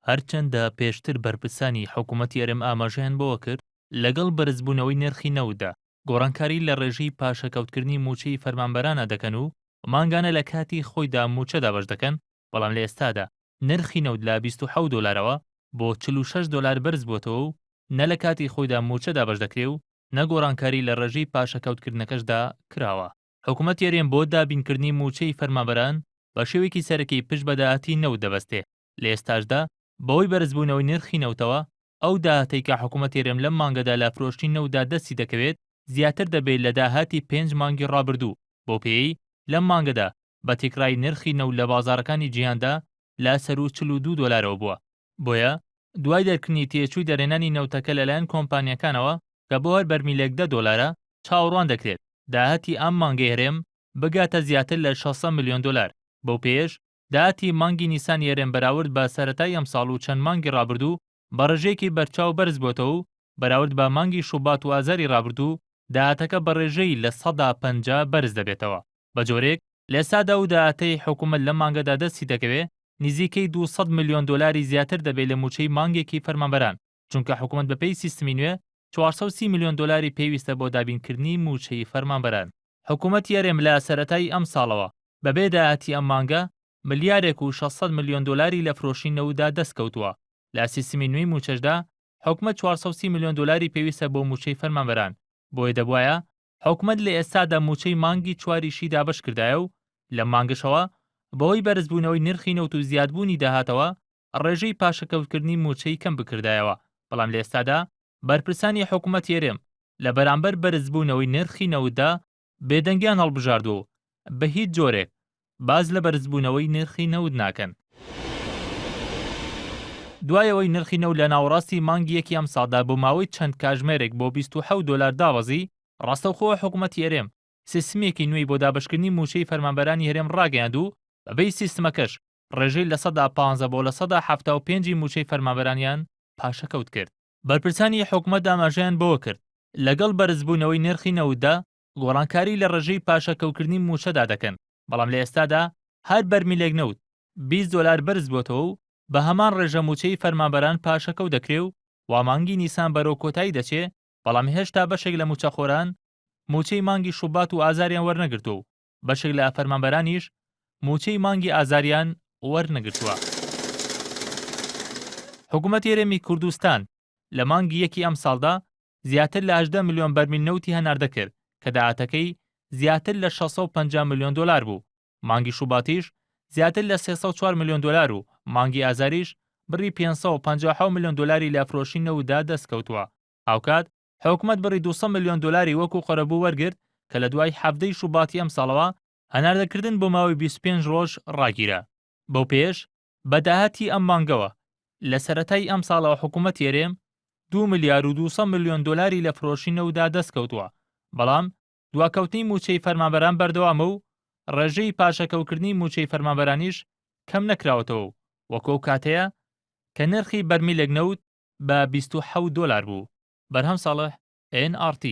هەرچەندە پێشتر بەرپرسانی حکوومەتی هەرێم ئاماژەیان بۆوە کرد لەگەڵ بەرزبوونەوەی نرخی نەوتدا گۆڕانکاری لە ڕێژەی پاشەکەوتکردنی موچەی فەرمانبەرانە دەکەن و مانگانە لە کاتی خۆیدا موچەدا بەش دەکەن، بەڵام لە ئێستادا نرخی نەوت لە 27 دلارەوە بۆ 46 دلار بەرز بووەتەوە و نە لە کاتی خۆیدا موچەدا بەش دەکرێت و نەگۆڕانکاری لە ڕێژەی پاشەکەوتکردنەکەشدا کراوە. حکوومەتی هەرێم بۆ دابینکردنی موچەی فەرمانبەران بە شێوەیەکی سەرەکی پشت بە داهاتی نەوت دەبەستێ. لە ئێستاشدا بەهۆی بەرزبوونەوەی نرخی نەوتەوە ئەو داهاتەی کە حکوومەتی هەرێم لەم مانگەدا لە فرۆشتی نەوتدا دەستی دەکەوێت زیاتر دەبێت لە داهاتی 5 مانگی ڕابردوو. بۆ پێی لەم مانگەدا بە تیکرای نرخی نەوت لە بازاڕەکانی جیهاندا لا سەر و 42 دلارەوە بووە. بۆیە دوای دەرکردنی تێچووی دەرێنانی نەوتەکە لەلایەن کۆمپانیەکانەوە کە بۆ هەر بەرمیلێک 10 دلارە چاوەڕوان دەکرێت داهاتی ئەم مانگەی هەرێم بگاتە زیاتر لە 600 میلیۆن دلار. بەو پێش داهاتی مانگی نیسانی هەرێم بەراورد بە سەرەتای ئەم ساڵ و چەند مانگی ڕابردوو بە ڕێژەیەکی بەرچاو بەرز بووەتەوە و بەراورد بە مانگی شوبات و ئازاری ڕابردوو داهاتەکە بە ڕێژەی لە 150 بەرز دەبێتەوە. بە جۆرێک لێسادا و داهاتەی حکوومەت لەم مانگەدا دەستی دەکەوێت نزیکەی 200 میلیۆن دلاری زیاتر دەبێت لە موچەی مانگێکی فەرمانبەران، چونکە حکوومەت بەپێی سیستمی نوێ 430 میلیۆن دلاری پێویستە بۆ دابینکردنی موچەی فەرمانبەران. حکوومەتی هەرێم لە سەرەتای ئەم ساڵەوە بەبێ داهاتی ئەم مانگە ملیارێک و 600 میلیۆن دلاری لە فرۆشی نەوتدا دەستکەوتووە. لە سیستمی نوێی موچەشدا حکوومەت 430 میلیۆن دلاری پێویستە بۆ موچەی فەرمانبەران، بۆیە دەبوایە حکوومەت لە ئێستادا موچەی مانگی چواریشی دابش کردایە و لە مانگشەوە بەهۆی بەرزبوونەوەی نرخی نەوت و زیادبوونی داهاتەوە ڕێژەی پاشەکەوتکردنی موچەی کەم بکردایەوە. بەڵام لە ئێستادا بەرپرسانی حکوومەتی هەرێم لە بەرامبەر بەرزبوونەوەی نرخی نەوتدا بێدەنگیان هەڵبژاردووە بە هیچ جۆرێک باز لە بەرزبوونەوەی نرخی نەوت ناکەن. دوایەوەی نرخی نەوت لە ناوەڕاستی مانگی یەکی ئەم ساڵدا بۆ ماوەی چەند کاتژمێرێک بۆ 27 دلار داوەزی، ڕاستەوخۆ حکوومەتی هەرێم سیستمێکی نوێی بۆ دابشکردنی موچەی فەرمانبەرانی هەرێم ڕاگەیاند و بەبێی سیستمەکەش ڕێژەی لە 115 بۆ لە 175 موچەی فەرمانبەرانیان پاشەکەوت کرد. بەرپرسانی حکوومەت ئاماژەیان بۆوە کرد لەگەڵ بەرزبوونەوەی نرخی نەوتدا گۆڕانکاری لە ڕێژەی پاشەکەوتکردنی موچەدا دەکەن، بەڵام لە ئێستادا هەر بەرمیلێک نەوت 20 دلار بەرز بووەتەوە و بە هەمان ڕێژە موچەی فەرمانبەران پاشەکەوت دەکرێ و وامانگی نیسان بەرەو کۆتایی دەچێ، بەڵام هێشتا بەشێک لە موچەخۆران موچەی مانگی شوبات و ئازاریان وەرنەگرتووە و بەشێک لە فەرمانبەرانیش موچەی مانگی ئازاریان وەرنەگرتووە. حکوومەتی هەرێمی کوردستان لە مانگی یەکی ئەم ساڵدا زیاتر لە 18 میلیۆن بەرمیل نەوتی هەناردە کرد کە داهاتەکەی زیاتر لە 650 میلیۆن دلار بوو. مانگی شوباتیش زیاتر لە 304 میلیۆن دلار و مانگی ئازاریش بڕی 557 میلیۆن دلاری لە فرۆشی نەوتدا دەستکەوتووە. هاوکات حکوومەت بڕی 200 میلیۆن دلاری وەکو قەرەبوو وەرگرت کە لە دوای هەفتەی شوباتی ئەم ساڵەوە هەناردەکردن بۆ ماوەی 25 ڕۆژ ڕاگیرە. بەو پێش بە داهاتی ئەم مانگەوە لە سەرەتای ئەم ساڵەوە حکوومەتی هەرێم 2 میلیارد و 200 میلیۆن دلاری لە فرۆشی نەوتدا دەستکەوتووە، بەڵام دواکەوتنی موچەی فەرمانبەران بەردەوامە و ڕێژەی پاشەکەوتکردنی موچەی فەرمانبەرانیش کەم نەکراوەتەوە وەکو کاتەیە کە نرخی بەرمیلێک نەوت بە 27 دلار بوو. بەرهەم ساڵح NRT